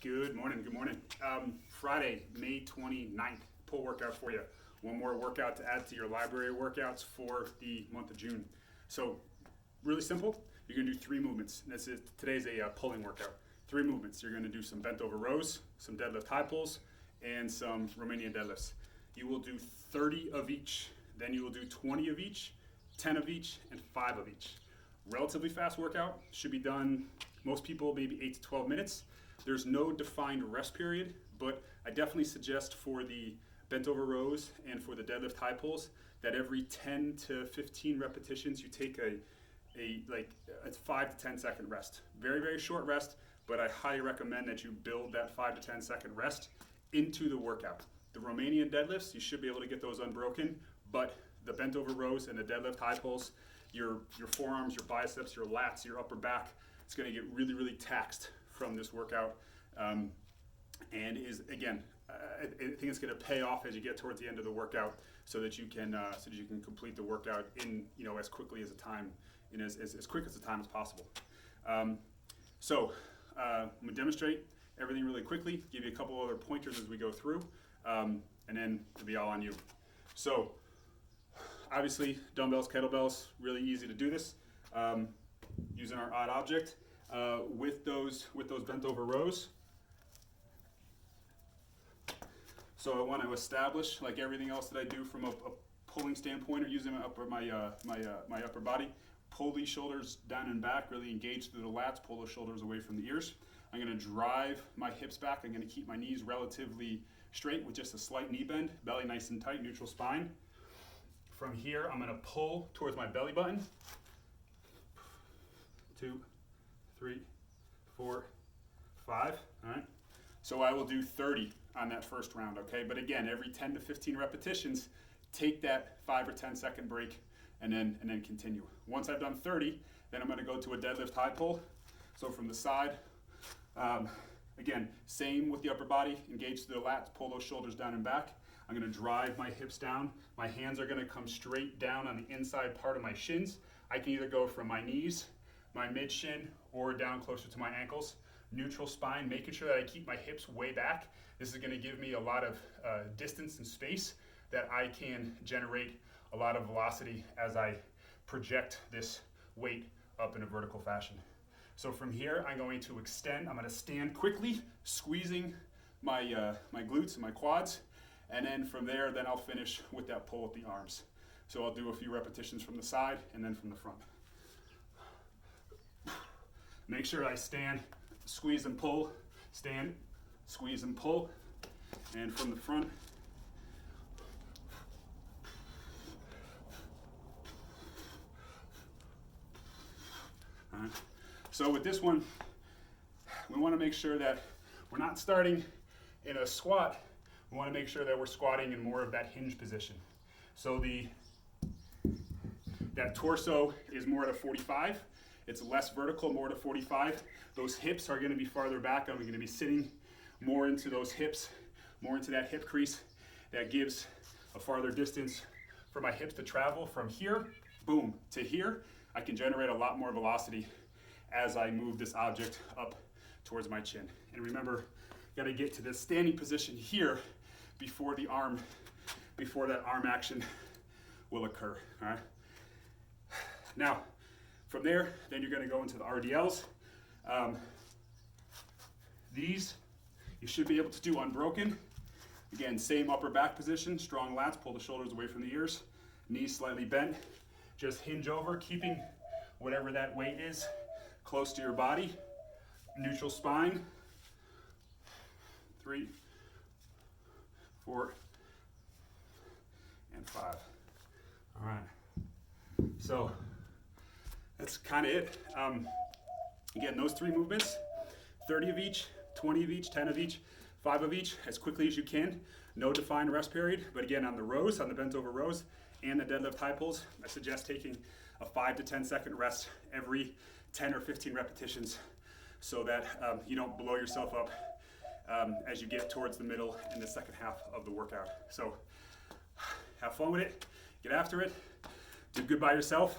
Good morning, good morning. Friday, May 29th, pull workout for you. One more workout to add to your library workouts for the month of June. So, really simple. You're gonna do 3 movements. Today's a pulling workout. 3 movements. You're gonna do some bent over rows, some deadlift high pulls, and some Romanian deadlifts. You will do 30 of each, then you will do 20 of each, 10 of each, and 5 of each. Relatively fast workout, should be done, most people, maybe 8 to 12 minutes. There's no defined rest period, but I definitely suggest for the bent over rows and for the deadlift high pulls that every 10 to 15 repetitions you take a 5 to 10 second rest. Very, very short rest, but I highly recommend that you build that 5 to 10 second rest into the workout. The Romanian deadlifts, you should be able to get those unbroken, but the bent over rows and the deadlift high pulls, your forearms, your biceps, your lats, your upper back, it's going to get really, really taxed from this workout, and is again, I think it's going to pay off as you get towards the end of the workout, so that you can complete the workout in as quickly as as quick as the time as possible. I'm gonna demonstrate everything really quickly, give you a couple other pointers as we go through, and then it'll be all on you. So obviously dumbbells, kettlebells, really easy to do this using our odd object. With those bent over rows. So I want to establish, like everything else that I do from a pulling standpoint or using my upper body, pull these shoulders down and back, really engage through the lats, pull those shoulders away from the ears. I'm going to drive my hips back. I'm going to keep my knees relatively straight with just a slight knee bend, belly nice and tight, neutral spine. From here, I'm going to pull towards my belly button. 2, 3, 4, 5, all right? So I will do 30 on that first round, okay? But again, every 10 to 15 repetitions, take that 5 or 10 second break and then continue. Once I've done 30, then I'm gonna go to a deadlift high pull. So from the side, again, same with the upper body, engage through the lats, pull those shoulders down and back. I'm gonna drive my hips down. My hands are gonna come straight down on the inside part of my shins. I can either go from my knees, my mid shin, or down closer to my ankles. Neutral spine, making sure that I keep my hips way back. This is gonna give me a lot of distance and space that I can generate a lot of velocity as I project this weight up in a vertical fashion. So from here, I'm going to extend. I'm gonna stand quickly, squeezing my glutes and my quads. And then from there, then I'll finish with that pull with the arms. So I'll do a few repetitions from the side and then from the front. Make sure I stand, squeeze and pull, stand, squeeze and pull, and from the front. All right. So with this one, we want to make sure that we're not starting in a squat. We want to make sure that we're squatting in more of that hinge position. So that torso is more at a 45. It's less vertical, more to 45. Those hips are gonna be farther back. I'm gonna be sitting more into those hips, more into that hip crease. That gives a farther distance for my hips to travel from here, boom, to here. I can generate a lot more velocity as I move this object up towards my chin. And remember, gotta get to this standing position here before that arm action will occur, all right? Now, from there, then you're gonna go into the RDLs. These, you should be able to do unbroken. Again, same upper back position, strong lats, pull the shoulders away from the ears, knees slightly bent. Just hinge over, keeping whatever that weight is close to your body. Neutral spine. 3, 4, and 5. All right, so that's kind of it. Again, those 3 movements, 30 of each, 20 of each, 10 of each, 5 of each, as quickly as you can. No defined rest period, but again, on the rows, on the bent over rows, and the deadlift high pulls, I suggest taking a 5 to 10 second rest every 10 or 15 repetitions so that you don't blow yourself up as you get towards the middle and the second half of the workout. So have fun with it, get after it, do good by yourself.